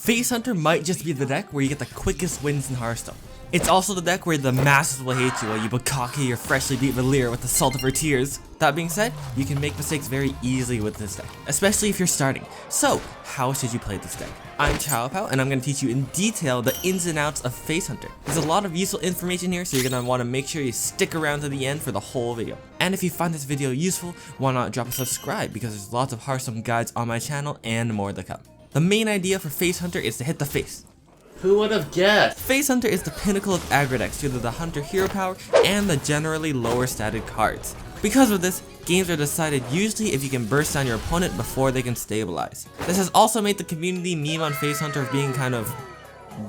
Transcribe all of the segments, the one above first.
Face Hunter might just be the deck where you get the quickest wins in Hearthstone. It's also the deck where the masses will hate you while you bukkake your freshly beat Valir with the salt of her tears. That being said, you can make mistakes very easily with this deck, especially if you're starting. So, how should you play this deck? I'm Chowpow, and I'm going to teach you in detail the ins and outs of Face Hunter. There's a lot of useful information here, so you're going to want to make sure you stick around to the end for the whole video. And if you find this video useful, why not drop a subscribe, because there's lots of Hearthstone guides on my channel and more to come. The main idea for Face Hunter is to hit the face. Who would have guessed? Face Hunter is the pinnacle of aggro decks due to the Hunter hero power and the generally lower statted cards. Because of this, games are decided usually if you can burst down your opponent before they can stabilize. This has also made the community meme on Face Hunter of being kind of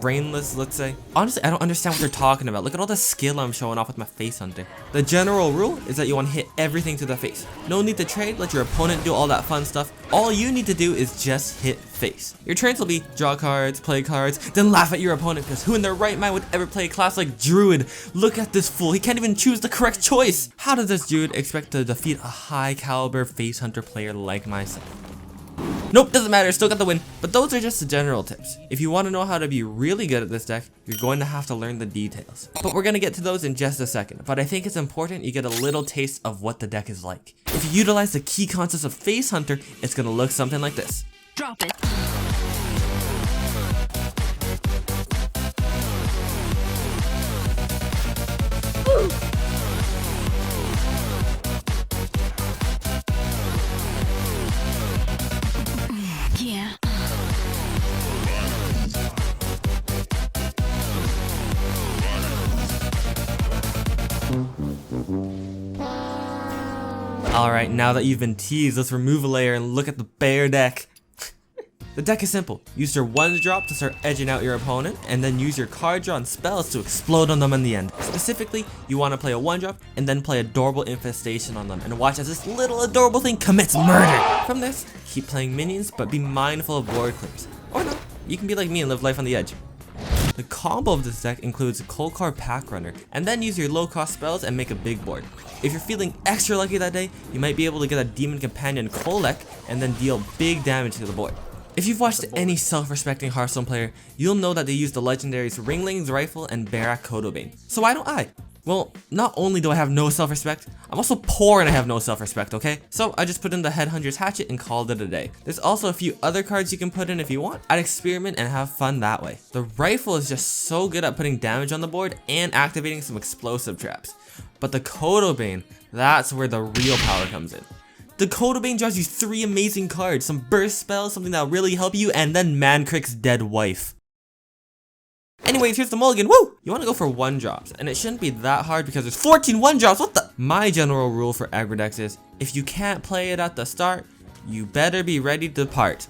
brainless, let's say. Honestly, I don't understand what they're talking about. Look at all the skill I'm showing off with my Face Hunter. The general rule is that you want to hit everything to the face. No need to trade, let your opponent do all that fun stuff. All you need to do is just hit face. Your turns will be draw cards, play cards, then laugh at your opponent, because who in their right mind would ever play a class like Druid? Look at this fool, he can't even choose the correct choice. How does this Druid expect to defeat a high caliber Face Hunter player like myself? Nope, doesn't matter, still got the win. But those are just the general tips. If you want to know how to be really good at this deck, you're going to have to learn the details. But we're going to get to those in just a second. But I think it's important you get a little taste of what the deck is like. If you utilize the key concepts of Face Hunter, it's going to look something like this. Drop it. Yeah. Alright, now that you've been teased, let's remove a layer and look at the bare deck. The deck is simple. Use your 1-drop to start edging out your opponent, and then use your card draw and spells to explode on them in the end. Specifically, you want to play a 1-drop and then play Adorable Infestation on them, and watch as this little adorable thing commits murder. From this, keep playing minions, but be mindful of board clears. Or not, you can be like me and live life on the edge. The combo of this deck includes a cold card pack runner, and then use your low cost spells and make a big board. If you're feeling extra lucky that day, you might be able to get a Demon Companion Kolek and then deal big damage to the board. If you've watched any self-respecting Hearthstone player, you'll know that they use the legendaries Ringling's Rifle and Barak Kodobane. So why don't I? Well, not only do I have no self-respect, I'm also poor and I have no self-respect, okay? So I just put in the Headhunter's Hatchet and called it a day. There's also a few other cards you can put in if you want. I'd experiment and have fun that way. The rifle is just so good at putting damage on the board and activating some explosive traps. But the Kodobane, that's where the real power comes in. The Kodobane draws you 3 amazing cards, some burst spells, something that'll really help you, and then Mancrick's dead wife. Anyways, here's the mulligan, woo! You want to go for 1-drops, and it shouldn't be that hard because there's 14 1-drops, what the? My general rule for aggro decks is, if you can't play it at the start, you better be ready to part.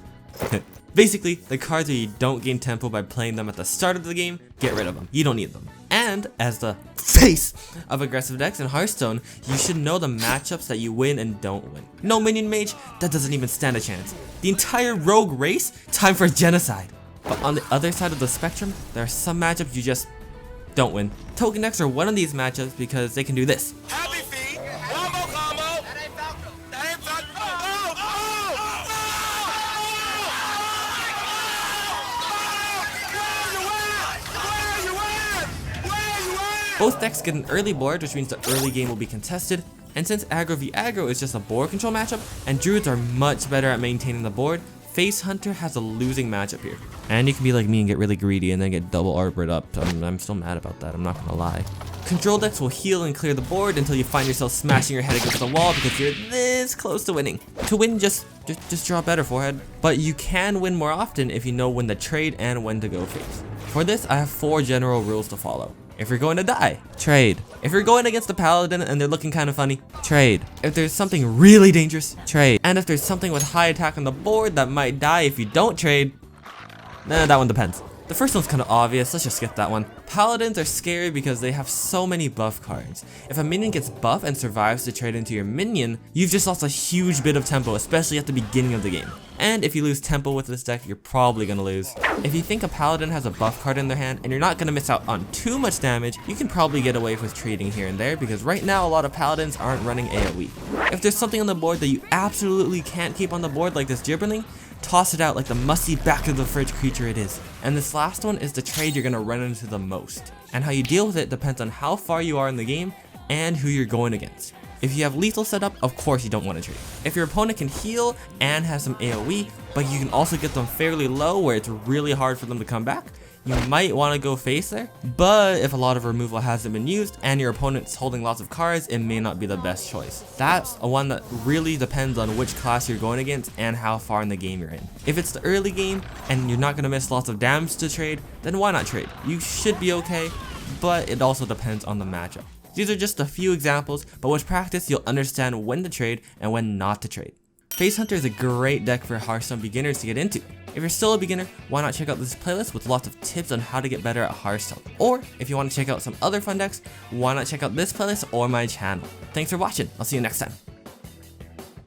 Basically, the cards where you don't gain tempo by playing them at the start of the game, get rid of them. You don't need them. And as the face of aggressive decks in Hearthstone, you should know the matchups that you win and don't win. No minion mage, that doesn't even stand a chance. The entire rogue race, time for genocide. But on the other side of the spectrum, there are some matchups you just don't win. Token decks are one of these matchups because they can do this. Happy feet, combo combo. That ain't Falco. That ain't Falco. Both decks get an early board, which means the early game will be contested. And since aggro v aggro is just a board control matchup, and druids are much better at maintaining the board, Face Hunter has a losing matchup here. And you can be like me and get really greedy and then get double arbored up. I'm still mad about that, I'm not gonna lie. Control decks will heal and clear the board until you find yourself smashing your head against the wall because you're this close to winning. To win, just draw better, forehead. But you can win more often if you know when to trade and when to go face. For this, I have 4 general rules to follow. If you're going to die, trade. If you're going against the paladin and they're looking kind of funny, trade. If there's something really dangerous, trade. And if there's something with high attack on the board that might die if you don't trade, that one depends. The first one's kind of obvious, let's just skip that one. Paladins are scary because they have so many buff cards. If a minion gets buff and survives to trade into your minion, you've just lost a huge bit of tempo, especially at the beginning of the game. And if you lose tempo with this deck, you're probably gonna lose. If you think a paladin has a buff card in their hand and you're not gonna miss out on too much damage, you can probably get away with trading here and there because right now a lot of paladins aren't running AoE. If there's something on the board that you absolutely can't keep on the board like this gibberling, toss it out like the musty back of the fridge creature it is. And this last one is the trade you're gonna run into the most. And how you deal with it depends on how far you are in the game and who you're going against. If you have lethal set up, of course you don't want to trade. If your opponent can heal and has some AoE, but you can also get them fairly low where it's really hard for them to come back, you might want to go face there. But if a lot of removal hasn't been used and your opponent's holding lots of cards, it may not be the best choice. That's a one that really depends on which class you're going against and how far in the game you're in. If it's the early game and you're not going to miss lots of damage to trade, then why not trade? You should be okay, but it also depends on the matchup. These are just a few examples, but with practice you'll understand when to trade and when not to trade. Face Hunter is a great deck for Hearthstone beginners to get into. If you're still a beginner, why not check out this playlist with lots of tips on how to get better at Hearthstone. Or if you want to check out some other fun decks, why not check out this playlist or my channel. Thanks for watching, I'll see you next time.